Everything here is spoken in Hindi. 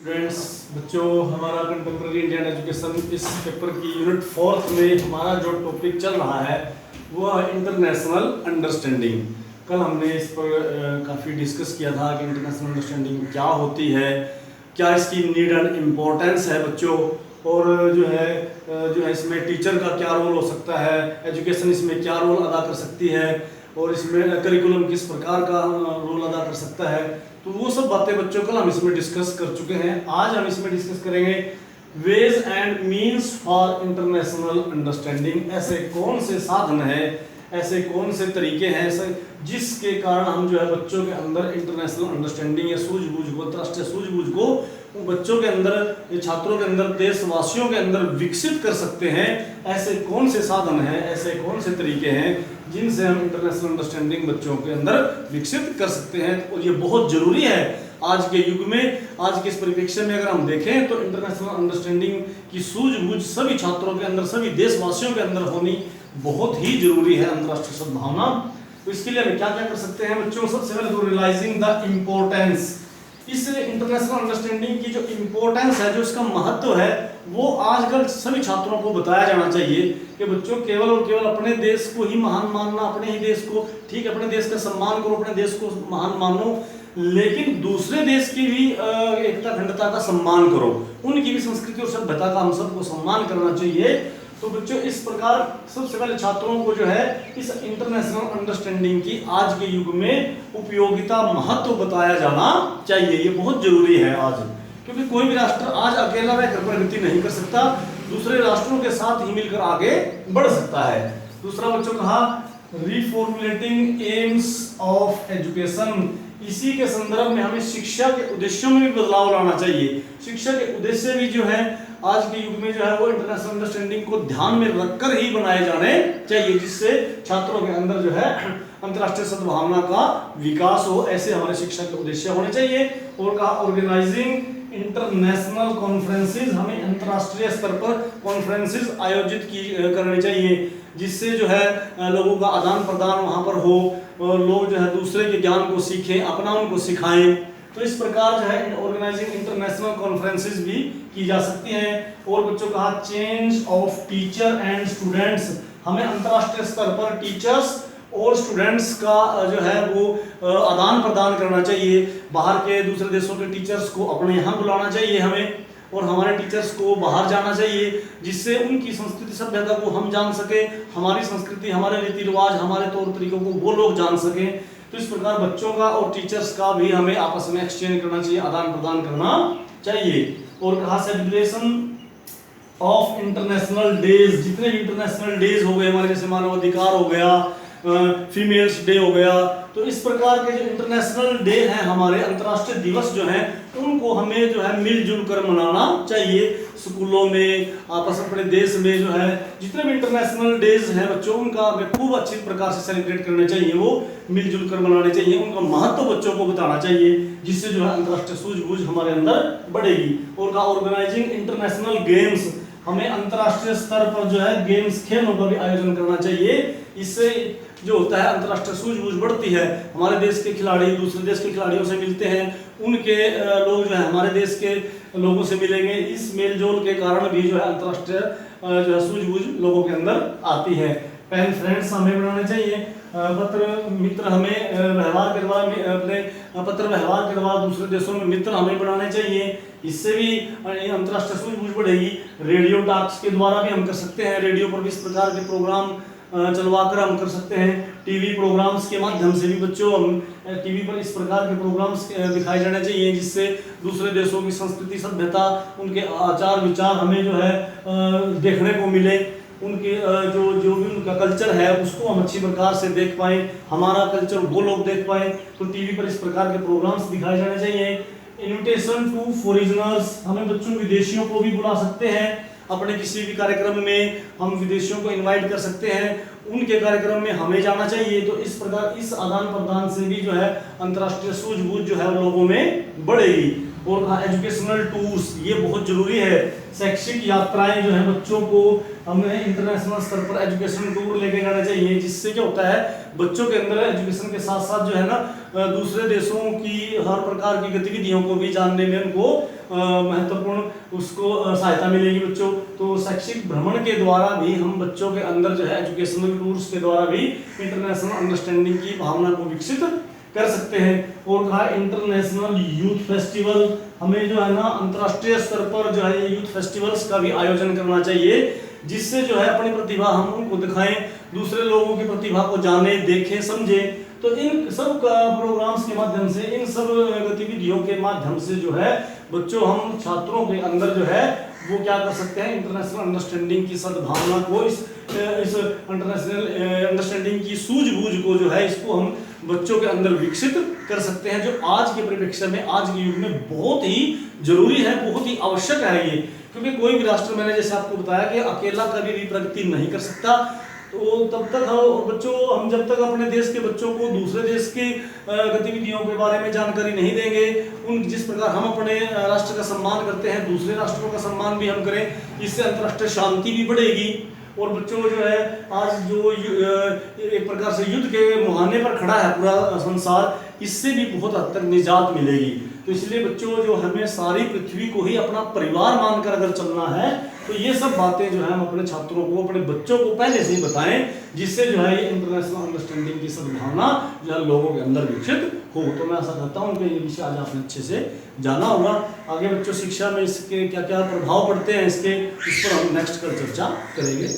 स्टूडेंट्स बच्चों, हमारा कंटेम्प्रेरी इंडियन एजुकेशन इस पेपर की यूनिट 4 में हमारा जो टॉपिक चल रहा है वो है इंटरनेशनल अंडरस्टैंडिंग। कल हमने इस पर काफ़ी डिस्कस किया था कि इंटरनेशनल अंडरस्टैंडिंग क्या होती है, क्या इसकी नीड एंड इम्पोर्टेंस है बच्चों, और जो है इसमें टीचर का क्या रोल हो सकता है, एजुकेशन इसमें क्या रोल अदा कर सकती है, और इसमें करिकुलम किस प्रकार का रोल अदा कर सकता है। तो वो सब बातें बच्चों कल हम इसमें डिस्कस कर चुके हैं। आज हम इसमें डिस्कस करेंगे ways and means for international understanding. ऐसे कौन से साधन है, ऐसे कौन से तरीके हैं जिसके कारण हम जो है बच्चों के अंदर इंटरनेशनल अंडरस्टैंडिंग या सूझबूझ को, अंतर्राष्ट्रीय सूझबूझ को बच्चों के अंदर, छात्रों के अंदर, देशवासियों के अंदर विकसित कर सकते हैं। ऐसे कौन से साधन हैं, ऐसे कौन से तरीके हैं जिनसे हम इंटरनेशनल अंडरस्टैंडिंग बच्चों के अंदर विकसित कर सकते हैं। और ये बहुत जरूरी है आज के युग में, आज के इस परिप्रेक्ष्य में अगर हम देखें तो इंटरनेशनल अंडरस्टैंडिंग की सूझबूझ सभी छात्रों के अंदर, सभी देशवासियों के अंदर होनी बहुत ही जरूरी है, अंतर्राष्ट्रीय सद्भावना। तो इसके लिए हम क्या क्या कर सकते हैं बच्चों? सबसे पहले तो रियलाइजिंग द इम्पोर्टेंस, इस इंटरनेशनल अंडरस्टैंडिंग की जो इम्पोर्टेंस है, जो इसका महत्व है, वो आजकल सभी छात्रों को बताया जाना चाहिए कि बच्चों केवल और केवल अपने देश को ही महान मानना, अपने ही देश को, ठीक है, अपने देश का सम्मान करो, अपने देश को महान मानो, लेकिन दूसरे देश की भी एकता अखंडता का सम्मान करो, उनकी भी संस्कृति और सभ्यता का हम सबको सम्मान करना चाहिए। तो बच्चों इस प्रकार सबसे पहले छात्रों को जो है इस इंटरनेशनल अंडरस्टैंडिंग की आज के युग में उपयोगिता, महत्व बताया जाना चाहिए। ये बहुत जरूरी है आज, क्योंकि कोई भी राष्ट्र आज अकेला रहकर प्रगति नहीं कर सकता, दूसरे राष्ट्रों के साथ ही मिलकर आगे बढ़ सकता है। दूसरा बच्चों कहा रिफॉर्मुलेटिंग एम्स ऑफ एजुकेशन, इसी के संदर्भ में हमें शिक्षा के उद्देश्यों में भी बदलाव लाना चाहिए। शिक्षा के उद्देश्य भी जो है आज के युग में जो है वो इंटरनेशनल अंडरस्टैंडिंग को ध्यान में रखकर ही बनाए जाने चाहिए, जिससे छात्रों के अंदर जो है अंतर्राष्ट्रीय सद्भावना का विकास हो। ऐसे हमारे शिक्षा के उद्देश्य होने चाहिए। और कहा ऑर्गेनाइजिंग इंटरनेशनल कॉन्फ्रेंसेस, हमें अंतर्राष्ट्रीय स्तर पर कॉन्फ्रेंसेस आयोजित करनी चाहिए, जिससे जो है लोगों का आदान प्रदान वहाँ पर हो, और लोग जो है दूसरे के ज्ञान को सीखें, अपना उनको सिखाएं। तो इस प्रकार जो है ऑर्गेनाइजिंग इंटरनेशनल कॉन्फ्रेंसेस भी की जा सकती हैं। और बच्चों कहा change of teacher and students, हमें अंतर्राष्ट्रीय स्तर पर टीचर्स और स्टूडेंट्स का जो है वो आदान प्रदान करना चाहिए। बाहर के दूसरे देशों के टीचर्स को अपने यहाँ बुलाना चाहिए हमें, और हमारे टीचर्स को बाहर जाना चाहिए, जिससे उनकी संस्कृति सभ्यता को हम जान सके, हमारी संस्कृति, हमारे रीति रिवाज, हमारे तौर तरीकों को वो लोग जान सकें। तो इस प्रकार बच्चों का और टीचर्स का भी हमें आपस में एक्सचेंज करना चाहिए, आदान प्रदान करना चाहिए। और कहा सेलिब्रेशन ऑफ इंटरनेशनल डेज, जितने भी इंटरनेशनल डेज हो गए हमारे, जैसे मानव अधिकार हो गया, फीमेल्स डे हो गया, तो इस प्रकार के जो इंटरनेशनल डे हैं, हमारे अंतर्राष्ट्रीय दिवस जो हैं, उनको हमें जो है मिलजुल कर मनाना चाहिए। स्कूलों में, आपस में, अपने देश में जो है जितने भी इंटरनेशनल डेज हैं बच्चों, उनका हमें खूब अच्छी प्रकार से सेलिब्रेट करने चाहिए, वो मिलजुल कर मनाने चाहिए, उनका महत्व बच्चों को बताना चाहिए, जिससे जो है अंतर्राष्ट्रीय सूझबूझ हमारे अंदर बढ़ेगी। और कहा ऑर्गेनाइजिंग इंटरनेशनल गेम्स, हमें अंतर्राष्ट्रीय स्तर पर जो है गेम्स, खेलों का भी आयोजन करना चाहिए। इससे जो होता है अंतर्राष्ट्रीय सूझबूझ बढ़ती है, हमारे देश के खिलाड़ी दूसरे देश के खिलाड़ियों से मिलते हैं, उनके लोग जो है हमारे देश के लोगों से मिलेंगे। इस मेलजोल के कारण भी जो है अंतर्राष्ट्रीय जो है सूझबूझ लोगों के अंदर आती है। पेन फ्रेंड्स हमें बनाने चाहिए, पत्र मित्र हमें व्यवहार के द्वारा, अपने पत्र व्यवहार के द्वारा दूसरे देशों में मित्र हमें बनाने चाहिए, इससे भी अंतर्राष्ट्रीय सूझबूझ बढ़ेगी। रेडियो टॉक्स के द्वारा भी हम कर सकते हैं, रेडियो पर भी इस प्रकार के प्रोग्राम चलवाकर हम कर सकते हैं। टीवी प्रोग्राम्स के माध्यम से भी बच्चों हम टीवी पर इस प्रकार के प्रोग्राम्स दिखाए जाने चाहिए, जिससे दूसरे देशों की संस्कृति सभ्यता, उनके आचार विचार हमें जो है देखने को मिले, उनके जो भी उनका कल्चर है उसको हम अच्छी प्रकार से देख पाएँ, हमारा कल्चर वो लोग देख पाएँ। तो टीवी पर इस प्रकार के प्रोग्राम्स दिखाए जाने चाहिए। इन्विटेशन टू फॉरेनर्स, हमें बच्चों विदेशियों को भी बुला सकते हैं, अपने किसी भी कार्यक्रम में हम विदेशियों को इनवाइट कर सकते हैं, उनके कार्यक्रम में हमें जाना चाहिए। तो इस प्रकार इस आदान प्रदान से भी जो है अंतर्राष्ट्रीय सूझबूझ जो है लोगों में बढ़ेगी। और कहा एजुकेशनल टूर्स, ये बहुत जरूरी है। शैक्षिक यात्राएं जो है बच्चों को हमें इंटरनेशनल स्तर पर एजुकेशन टूर लेके जाना चाहिए, जिससे क्या होता है बच्चों के अंदर एजुकेशन के साथ साथ जो है ना दूसरे देशों की हर प्रकार की गतिविधियों को भी जानने में उनको महत्वपूर्ण उसको सहायता मिलेगी बच्चों। तो शैक्षिक भ्रमण के द्वारा भी हम बच्चों के अंदर जो है एजुकेशनल टूर्स के द्वारा भी इंटरनेशनल अंडरस्टैंडिंग की भावना को विकसित कर सकते हैं। और कहा इंटरनेशनल यूथ फेस्टिवल, हमें जो है ना अंतर्राष्ट्रीय स्तर पर जो है यूथ फेस्टिवल्स का भी आयोजन करना चाहिए, जिससे जो है अपनी प्रतिभा हम उनको दिखाएं, दूसरे लोगों की प्रतिभा को जाने, देखें, समझें। तो इन सब प्रोग्राम्स के माध्यम से, इन सब गतिविधियों के माध्यम से जो है बच्चों हम छात्रों के अंदर जो है वो क्या कर सकते हैं, इंटरनेशनल अंडरस्टैंडिंग की सद्भावना को, इस इंटरनेशनल अंडरस्टैंडिंग की सूझबूझ को जो है इसको हम बच्चों के अंदर विकसित कर सकते हैं, जो आज के परिप्रेक्ष्य में, आज के युग में बहुत ही जरूरी है, बहुत ही आवश्यक है ये। क्योंकि कोई भी राष्ट्र, मैंने जैसे आपको बताया कि अकेला कभी भी प्रगति नहीं कर सकता। तो तब तक हम जब तक अपने देश के बच्चों को दूसरे देश की गतिविधियों के बारे में जानकारी नहीं देंगे, उन जिस प्रकार हम अपने राष्ट्र का सम्मान करते हैं, दूसरे राष्ट्रों का सम्मान भी हम करें, इससे अंतर्राष्ट्रीय शांति भी बढ़ेगी। और बच्चों जो है आज जो एक प्रकार से युद्ध के मुहाने पर खड़ा है पूरा संसार, इससे भी बहुत हद तक निजात मिलेगी। तो इसलिए बच्चों जो हमें सारी पृथ्वी को ही अपना परिवार मानकर अगर चलना है, तो ये सब बातें जो है हम अपने छात्रों को, अपने बच्चों को पहले से ही बताएं, जिससे जो है ये इंटरनेशनल अंडरस्टैंडिंग की सद्भावना जो है लोगों के अंदर विकसित हो। तो मैं ऐसा करता हूँ कि ये विषय आज आपने अच्छे से जाना होगा। आगे बच्चों शिक्षा में इसके क्या क्या प्रभाव पड़ते हैं इसके, इस पर हम नेक्स्ट कल चर्चा करेंगे।